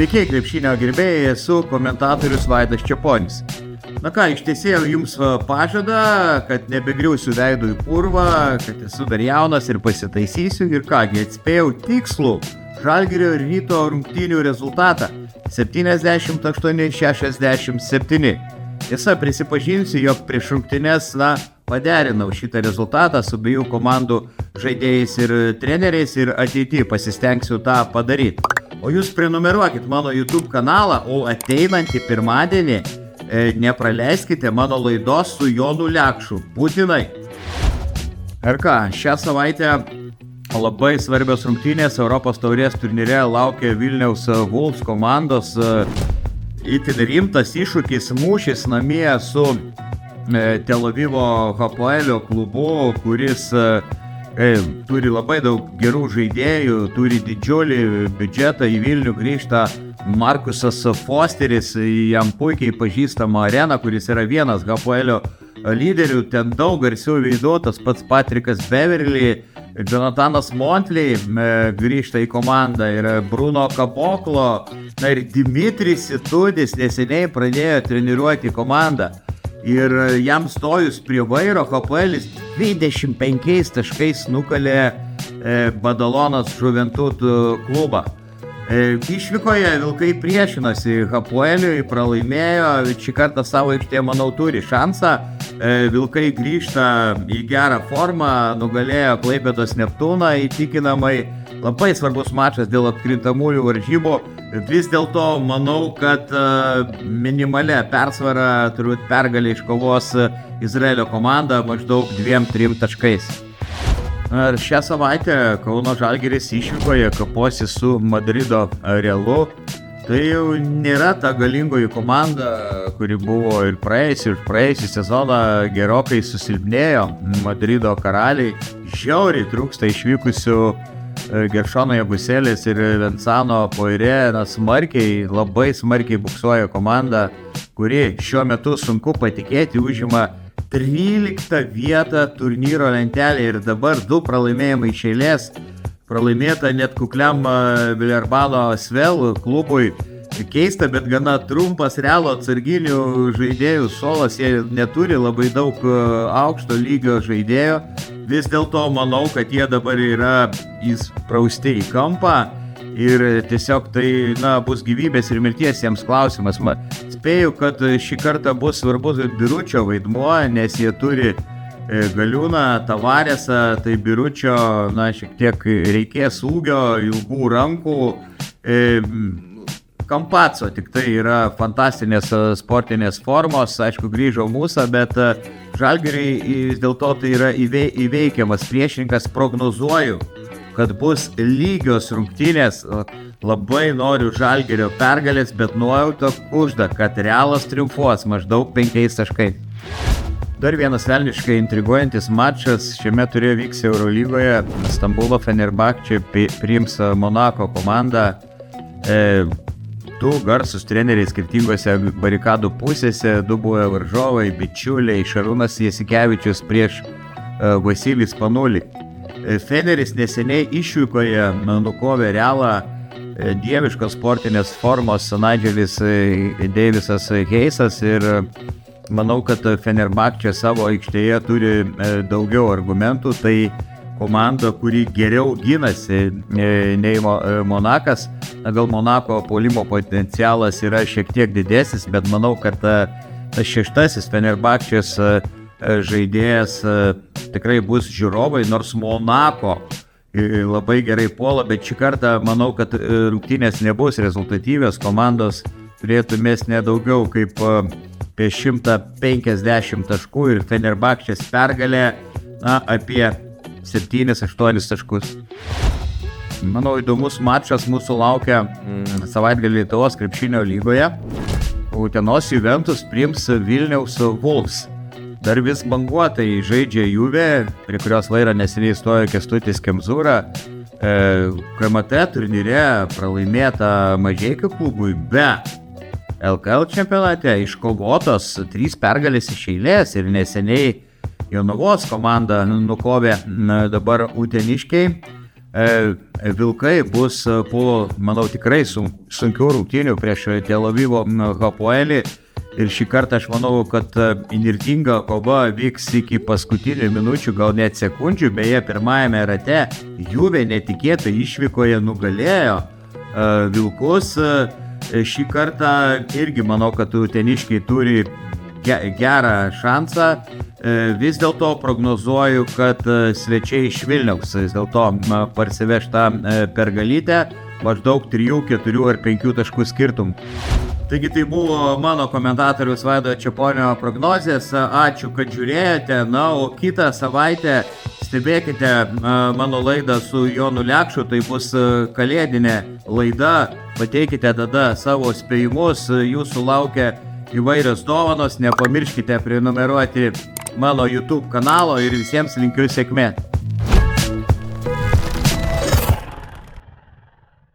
Sveiki, krepšinio gerbėjai, esu komentatorius Vaidas Čeponis. Na ką, ištesėjau jums pažadą, kad nebegriausiu veidų į purvą, kad esu dar jaunas ir pasitaisysiu ir kągi, atspėjau tikslų Žalgirio ir Ryto rungtynių rezultatą 78-67. Tiesa, prisipažinsiu, jog prieš rungtynes, paderinau šitą rezultatą su abiejų komandų žaidėjais ir treneriais ir ateityje pasistengsiu tą padaryti. O jūs prenumeruokit mano YouTube kanalą, o ateinantį pirmadienį nepraleiskite mano laidos su Jonu Lekšu. Būtinai. Ir ką, šią savaitę labai svarbios rungtynės Europos taurės turnyre laukia Vilniaus Wolves komandos. Itin rimtas iššūkis mūšis namie su Tel Avivo Hapoelio klubu, kuris turi labai daug gerų žaidėjų, turi didžiulį biudžetą. Į Vilnių grįžta Markusas Fosteris, jam puikiai pažįstama arena, kuris yra vienas Hapoelio lyderių. Ten daug garsių veidų, tas pats Patrikas Beverly, Jonathanas Montley grįžta į komandą ir Bruno Kaboklo, ir Dimitris Situdis neseniai pradėjo treniruoti komandą. Ir jam stojus prie vairo, Hapoelis 25 taškais nukalė Badalonas Žuventut klubą. Išvykoje Vilkai priešinosi Hapoeliui, pralaimėjo, šį kartą savo aikštėje, manau, turi šansą. Vilkai grįžta į gerą formą, nugalėjo Klaipėdos Neptūną įtikinamai. Labai svarbus mačas dėl atkrintamųjų varžybų. Vis dėlto manau, kad minimalia persvara turbūt pergalę iškovos Izraelio komanda maždaug 2-3 taškais. Ir šią savaitę Kauno Žalgiris išvykoje kaposi su Madrido Realu. Tai jau nėra ta galingoji komanda, kuri buvo ir praėjusį sezoną gerokai susilpnėjo. Madrido karaliai žiauriai trūksta išvykusių Geršono Jabuselis ir Vincano Poirė, labai smarkiai buksuoja komanda, kuri šiuo metu, sunku patikėti, užima 13 vietą turnyro lentelėje ir dabar 2 pralaimėjimai iš eilės. Pralaimėta net kukliam Vilerbano Asvel klubui. Keista, bet gana trumpas Realo atsarginių žaidėjų suolas, jie neturi labai daug aukšto lygio žaidėjo. Vis dėlto manau, kad jie dabar yra įsprausti į kampą ir tiesiog tai bus gyvybės ir mirties jiems klausimas. Spėju, kad šį kartą bus svarbus Biručio vaidmuo, nes jie turi Galiūną, Tavaresą, tai Biručio šiek tiek reikės ūgio, ilgų rankų. Kampaco tik tai yra fantastinės sportinės formos, aišku, grįžo mūsų, bet Žalgiriui vis dėlto tai yra įveikiamas priešininkas. Prognozuoju, kad bus lygios rungtynės. Labai noriu Žalgirio pergalės, bet nuojauta kužda, kad Realas triumfuos maždaug 5 taškais. Dar vienas velniškai intriguojantis mačas šiame ture vyks Eurolygoje. Stambulo Fenerbahče priims Monako komandą. 2 garsus treneriai skirtingose barikadų pusėse, 2 buvę varžovai, bičiuliai, Šarūnas Jasikevičius prieš Vasilis Panulį. Feneris neseniai išvykoje nukovė Realą, dieviškos sportinės formos Nigelis Davisas Heisas ir manau, kad Fenerbahče savo aikštėje turi daugiau argumentų. Tai komanda, kuri geriau ginasi nei Monakas. Gal Monako puolimo potencialas yra šiek tiek didesnis, bet manau, kad tas 6 Fenerbahčės žaidėjas tikrai bus žiūrovai, nors Monako labai gerai puola, bet šį kartą manau, kad rungtynės nebus rezultatyvios, komandos turėtų mesti nedaugiau kaip apie 150 taškų ir Fenerbahčės pergalė apie 7-8 taškus. Manau, įdomus mačas mūsų laukia savaitgalį Lietuvos krepšinio lygoje. Utenos Juventus priims Vilniaus Wolves. Dar vis banguotai žaidžia Juve, prie kurios vairo neseniai stojo Kęstutis Kemzūra. KMT turnyre pralaimėta Mažeikių klubui, bet LKL čempionate iškovotos 3 pergalės iš eilės ir neseniai Jonavos komanda nukovė dabar uteniškiai. Vilkai bus po, manau, tikrai sunkių rungtynių prieš Tel Avivo Hapoelį. Ir šį kartą aš manau, kad įnirtinga kova vyks iki paskutinių minučių, gal net sekundžių. Beje, pirmajame rate Juve netikėtai išvykoje nugalėjo Vilkus. Šį kartą irgi manau, kad uteniškiai turi gerą šansą. Vis dėlto prognozuoju, kad svečiai iš Vilniaus vis dėlto parsiveš tą pergalytę maždaug 3, 4 ar 5 taškų skirtumų. Taigi tai buvo mano komentatorius Vaido Čeponio prognozės. Ačiū, kad žiūrėjote. Na, o kitą savaitę stebėkite mano laidą su Jonu Lekšu. Tai bus kalėdinė laida. Pateikite tada savo spėjimus. Jūsų laukia įvairios dovanos. Nepamirškite prenumeruoti mano YouTube kanalo ir visiems linkiu sėkmės.